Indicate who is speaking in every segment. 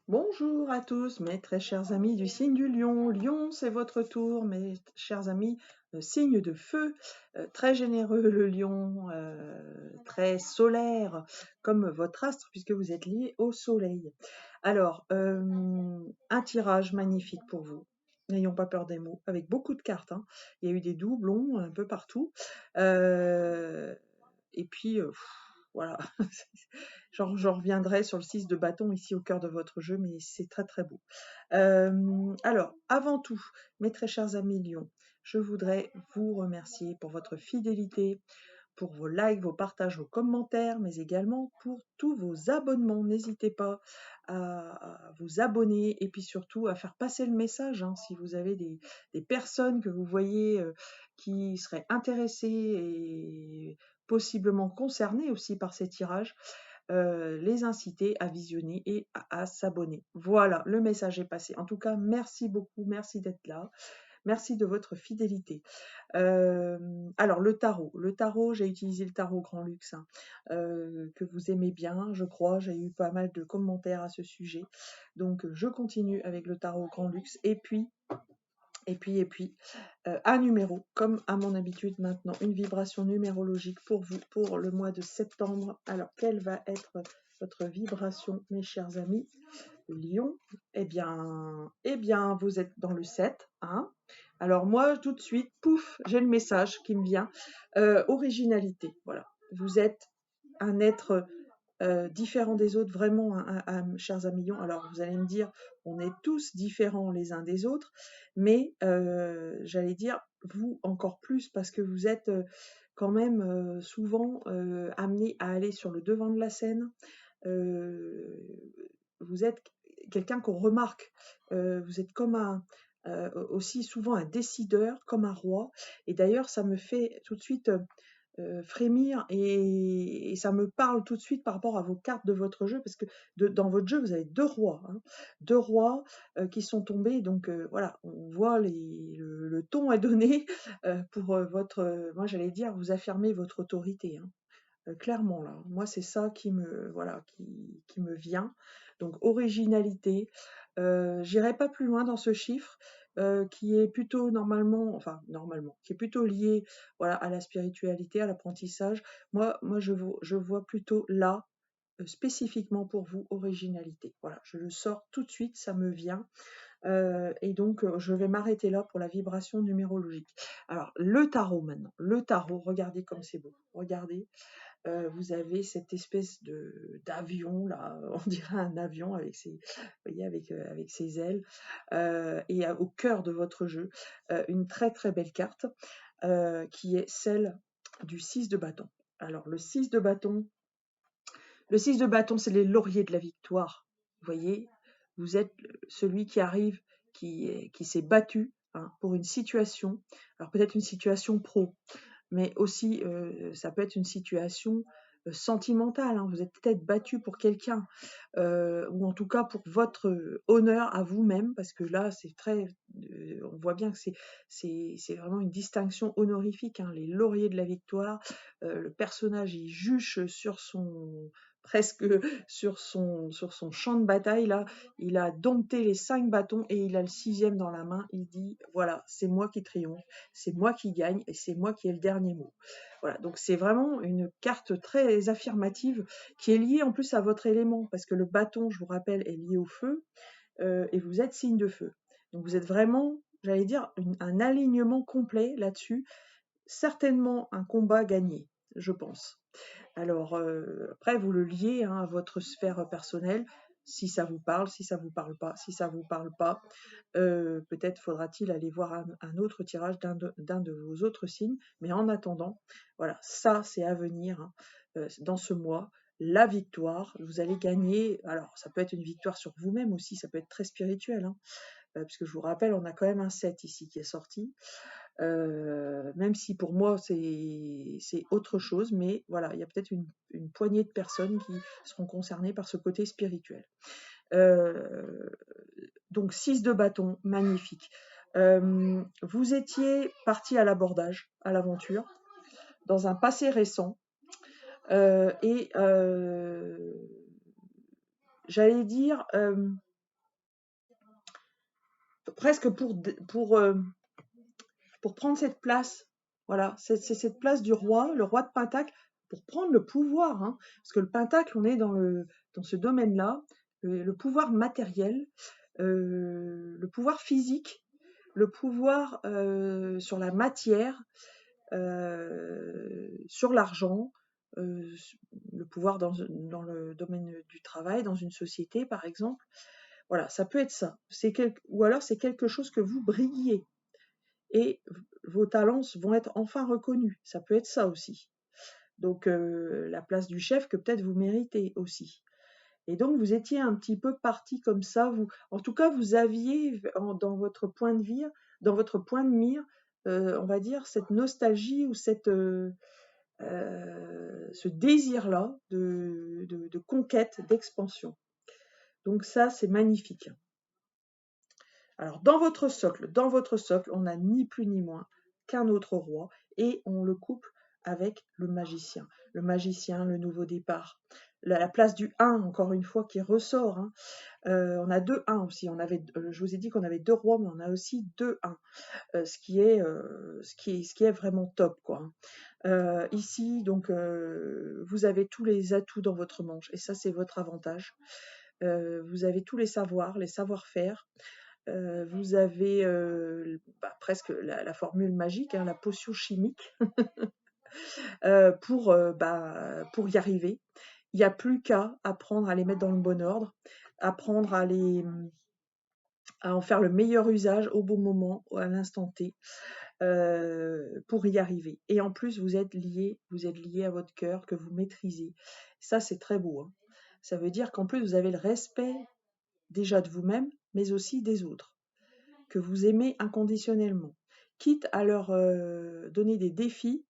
Speaker 1: Bonjour à tous, mes très chers amis du signe du lion. Lion, c'est votre tour, mes chers amis, signe de feu, très généreux le lion, très solaire comme votre astre puisque vous êtes lié au soleil. Alors, un tirage magnifique pour vous. N'ayons pas peur des mots, avec beaucoup de cartes, hein. Il y a eu des doublons un peu partout. Et puis, voilà, j'en reviendrai sur le 6 de bâton ici au cœur de votre jeu, mais c'est très très beau. Alors, avant tout, mes très chers amis Lions, je voudrais vous remercier pour votre fidélité, pour vos likes, vos partages, vos commentaires, mais également pour tous vos abonnements. N'hésitez pas à vous abonner et puis surtout à faire passer le message, hein, si vous avez des personnes que vous voyez qui seraient intéressées et possiblement concernées aussi par ces tirages, les inciter à visionner et à s'abonner. Voilà, le message est passé. En tout cas, merci beaucoup, merci d'être là. Merci de votre fidélité. Alors le tarot, j'ai utilisé le tarot Grand Luxe, hein, que vous aimez bien, je crois. J'ai eu pas mal de commentaires à ce sujet. Donc je continue avec le tarot Grand Luxe. Et puis, un numéro, comme à mon habitude maintenant, une vibration numérologique pour vous, pour le mois de septembre. Alors, quelle va être votre vibration, mes chers amis Lion? Eh bien, vous êtes dans le 7, hein. Alors moi, tout de suite, pouf, j'ai le message qui me vient. Originalité, voilà. Vous êtes un être différent des autres, vraiment, chers amis Lions. Alors, vous allez me dire, on est tous différents les uns des autres, mais j'allais dire, vous encore plus, parce que vous êtes quand même souvent amenés à aller sur le devant de la scène. Vous êtes quelqu'un qu'on remarque. Vous êtes comme aussi souvent un décideur, comme un roi. Et d'ailleurs, ça me fait tout de suite frémir et ça me parle tout de suite par rapport à vos cartes de votre jeu, parce que dans votre jeu, vous avez deux rois, hein, deux rois qui sont tombés. Donc voilà, on voit le ton est donné pour moi j'allais dire, vous affirmez votre autorité, hein. Clairement là, moi c'est ça qui me voilà, qui me vient. Donc originalité, j'irai pas plus loin dans ce chiffre, qui est plutôt normalement, qui est plutôt lié, voilà, à la spiritualité, à l'apprentissage. Moi je vois plutôt là, spécifiquement pour vous, originalité. Voilà, je le sors tout de suite, ça me vient, et donc je vais m'arrêter là pour la vibration numérologique. Alors le tarot maintenant, le tarot, regardez comme c'est beau, regardez. Vous avez cette espèce d'avion là, on dirait un avion avec vous voyez, avec ses ailes, et au cœur de votre jeu, une très très belle carte, qui est celle du 6 de bâton. Alors le 6 de bâton, c'est les lauriers de la victoire. Vous voyez, vous êtes celui qui arrive, qui s'est battu, hein, pour une situation. Alors peut-être une situation pro, mais aussi ça peut être une situation sentimentale, hein. Vous êtes peut-être battu pour quelqu'un, ou en tout cas pour votre honneur à vous-même, parce que là c'est très, on voit bien que c'est vraiment une distinction honorifique, hein, les lauriers de la victoire. Le personnage il juche sur son presque sur son champ de bataille là, il a dompté les 5 bâtons et il a le 6e dans la main. Il dit voilà, c'est moi qui triomphe, c'est moi qui gagne et c'est moi qui ai le dernier mot. Voilà, donc c'est vraiment une carte très affirmative qui est liée en plus à votre élément, parce que le bâton, je vous rappelle, est lié au feu, et vous êtes signe de feu. Donc vous êtes vraiment, j'allais dire, un alignement complet là-dessus. Certainement un combat gagné, je pense. Alors après, vous le liez, hein, à votre sphère personnelle, si ça vous parle, si ça vous parle pas. Si ça vous parle pas, peut-être faudra-t-il aller voir un autre tirage d'un de vos autres signes. Mais en attendant, voilà, ça c'est à venir, hein, dans ce mois. La victoire, vous allez gagner. Alors ça peut être une victoire sur vous-même aussi, ça peut être très spirituel, hein, puisque je vous rappelle, on a quand même un 7 ici qui est sorti. Même si pour moi c'est autre chose, mais voilà, il y a peut-être une poignée de personnes qui seront concernées par ce côté spirituel. Donc 6 de bâton, magnifique. Vous étiez parti à l'abordage, à l'aventure, dans un passé récent, et j'allais dire, presque pour prendre cette place. Voilà, c'est cette place du roi, le roi de Pentacle, pour prendre le pouvoir, hein. Parce que le Pentacle, on est dans ce domaine-là, le pouvoir matériel, le pouvoir physique, le pouvoir sur la matière, sur l'argent, le pouvoir dans le domaine du travail, dans une société par exemple. Voilà, ça peut être ça. Ou alors c'est quelque chose que vous brillez et vos talents vont être enfin reconnus. Ça peut être ça aussi. Donc la place du chef que peut-être vous méritez aussi. Et donc vous étiez un petit peu parti comme ça. En tout cas, vous aviez dans votre point de mire, on va dire cette nostalgie ou ce désir-là de conquête, d'expansion. Donc ça, c'est magnifique. Alors dans votre socle, on n'a ni plus ni moins qu'un autre roi et on le couple avec le magicien. Le magicien, le nouveau départ. La place du 1, encore une fois, qui ressort, hein. On a 2 1 aussi. Je vous ai dit qu'on avait 2 rois, mais on a aussi 2 1, ce qui est vraiment top, quoi, hein. Ici, donc, vous avez tous les atouts dans votre manche, et ça, c'est votre avantage. Vous avez tous les savoirs, les savoir-faire. Vous avez presque la formule magique, hein, la potion chimique, pour y arriver. Il n'y a plus qu'à apprendre à les mettre dans le bon ordre, apprendre à en faire le meilleur usage au bon moment, à l'instant T, pour y arriver. Et en plus, vous êtes lié à votre cœur que vous maîtrisez. Ça, c'est très beau, hein. Ça veut dire qu'en plus, vous avez le respect déjà de vous-même, mais aussi des autres, que vous aimez inconditionnellement, quitte à leur donner des défis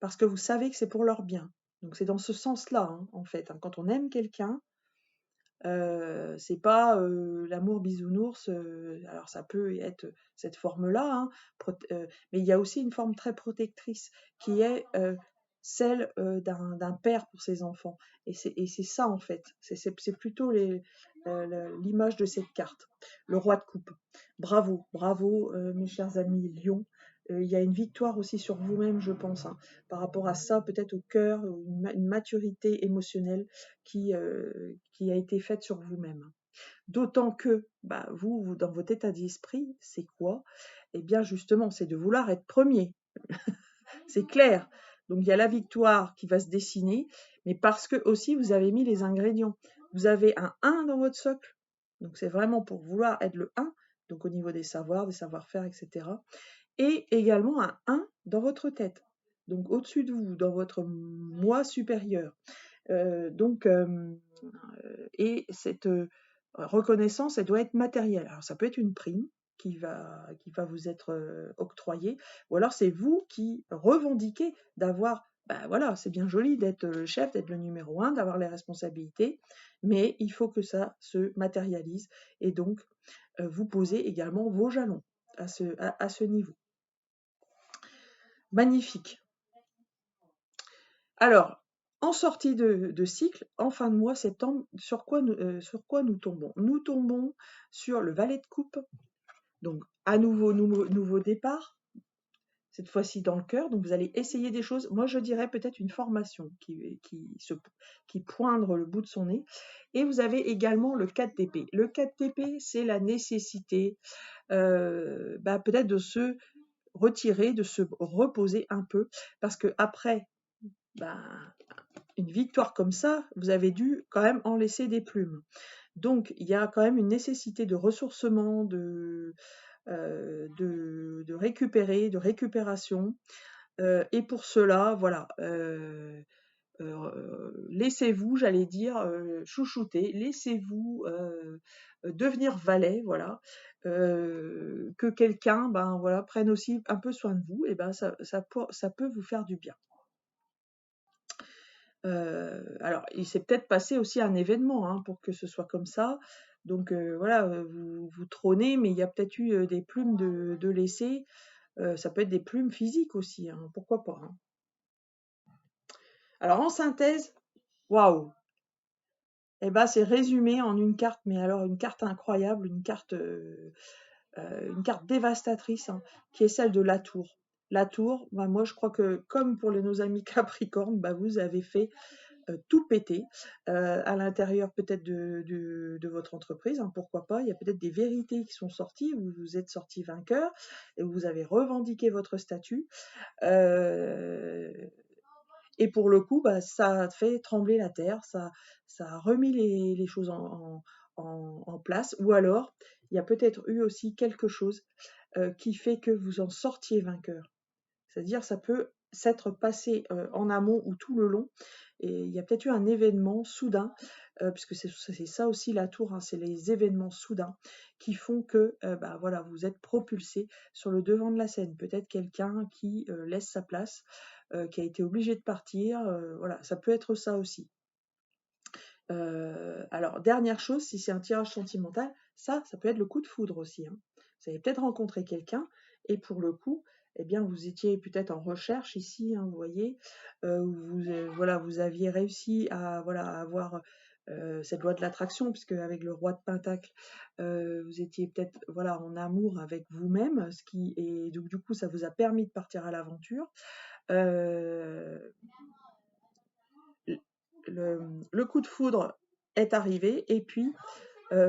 Speaker 1: parce que vous savez que c'est pour leur bien. Donc c'est dans ce sens-là, hein, en fait, hein. Quand on aime quelqu'un, c'est pas l'amour bisounours, alors ça peut être cette forme-là, hein, mais il y a aussi une forme très protectrice qui est celle d'un père pour ses enfants. Et c'est ça en fait, c'est plutôt l'image de cette carte, le roi de coupe. Bravo, bravo mes chers amis Lion. Il y a une victoire aussi sur vous-même, je pense, hein, par rapport à ça, peut-être au cœur, une maturité émotionnelle qui a été faite sur vous-même. D'autant que vous, dans votre état d'esprit, c'est quoi? Eh bien justement, c'est de vouloir être premier. C'est clair. Donc il y a la victoire qui va se dessiner, mais parce que aussi vous avez mis les ingrédients. Vous avez un 1 dans votre socle, donc c'est vraiment pour vouloir être le 1, donc au niveau des savoirs, des savoir-faire, etc. Et également un 1 dans votre tête, donc au-dessus de vous, dans votre moi supérieur. Et cette reconnaissance, elle doit être matérielle. Alors ça peut être une prime qui va vous être octroyée, ou alors c'est vous qui revendiquez d'avoir, voilà, c'est bien joli d'être le chef, d'être le numéro 1, d'avoir les responsabilités, mais il faut que ça se matérialise, et donc vous posez également vos jalons à ce niveau. Magnifique. Alors, en sortie de cycle, en fin de mois septembre, sur quoi nous tombons? Nous tombons sur le valet de coupe, donc à nouveau départ, cette fois-ci dans le cœur, donc vous allez essayer des choses. Moi, je dirais peut-être une formation qui poindre le bout de son nez. Et vous avez également le 4 d'épée. Le 4 d'épée, c'est la nécessité peut-être de se retirer, de se reposer un peu, parce que après une victoire comme ça, vous avez dû quand même en laisser des plumes. Donc il y a quand même une nécessité de ressourcement, de récupérer, de récupération. Et pour cela, voilà, laissez-vous, j'allais dire, chouchouter, laissez-vous devenir valet, voilà. Que quelqu'un, voilà, prenne aussi un peu soin de vous, et ça peut vous faire du bien. Alors, il s'est peut-être passé aussi un événement, hein, pour que ce soit comme ça. Donc voilà, vous trônez, mais il y a peut-être eu des plumes de laisser. Ça peut être des plumes physiques aussi, hein, pourquoi pas, hein. Alors en synthèse, waouh! C'est résumé en une carte, mais alors une carte incroyable, une carte une carte dévastatrice, hein, qui est celle de la tour. La tour, bah, moi je crois que comme pour nos amis Capricorne, bah, vous avez fait tout péter à l'intérieur peut-être de votre entreprise, hein, pourquoi pas. Il y a peut-être des vérités qui sont sorties, où vous êtes sorti vainqueur et où vous avez revendiqué votre statut. Et pour le coup, bah, ça a fait trembler la terre, ça a remis les choses en place. Ou alors, il y a peut-être eu aussi quelque chose qui fait que vous en sortiez vainqueur. C'est-à-dire, ça peut s'être passé en amont ou tout le long. Et il y a peut-être eu un événement soudain, puisque c'est ça aussi la tour, hein, c'est les événements soudains qui font que bah, voilà, vous êtes propulsé sur le devant de la scène. Peut-être quelqu'un qui laisse sa place, qui a été obligé de partir. Voilà, ça peut être ça aussi. Alors, dernière chose, si c'est un tirage sentimental, ça peut être le coup de foudre aussi, hein. Vous avez peut-être rencontré quelqu'un et pour le coup, eh bien, vous étiez peut-être en recherche ici, hein, vous voyez, voilà, vous aviez réussi à voilà, à avoir cette loi de l'attraction, puisque avec le roi de Pentacle, vous étiez peut-être voilà, en amour avec vous-même, et donc du coup, ça vous a permis de partir à l'aventure. Euh, le coup de foudre est arrivé et puis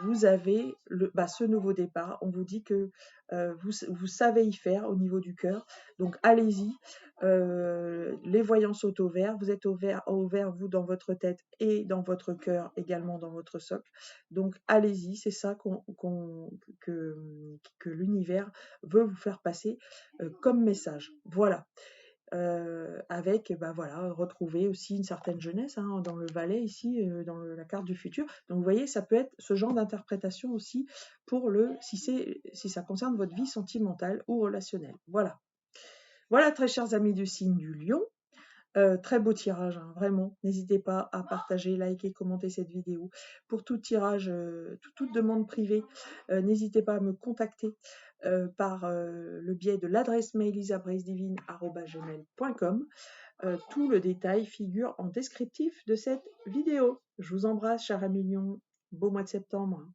Speaker 1: vous avez ce nouveau départ. On vous dit que vous savez y faire au niveau du cœur. Donc allez-y. Les voyants sont au vert. Vous êtes au vert, vous, dans votre tête et dans votre cœur, également dans votre socle. Donc allez-y. C'est ça que l'univers veut vous faire passer comme message. Voilà. Avec bah voilà, retrouver aussi une certaine jeunesse, hein, dans le Valais ici, dans la carte du futur. Donc vous voyez, ça peut être ce genre d'interprétation aussi pour si ça concerne votre vie sentimentale ou relationnelle. Voilà. Voilà, très chers amis du signe du Lion. Très beau tirage, hein, vraiment. N'hésitez pas à partager, liker, commenter cette vidéo. Pour tout tirage, toute demande privée, n'hésitez pas à me contacter par le biais de l'adresse mail isabrisedivine@gmail.com. Tout le détail figure en descriptif de cette vidéo. Je vous embrasse, chers amis lions. Beau mois de septembre.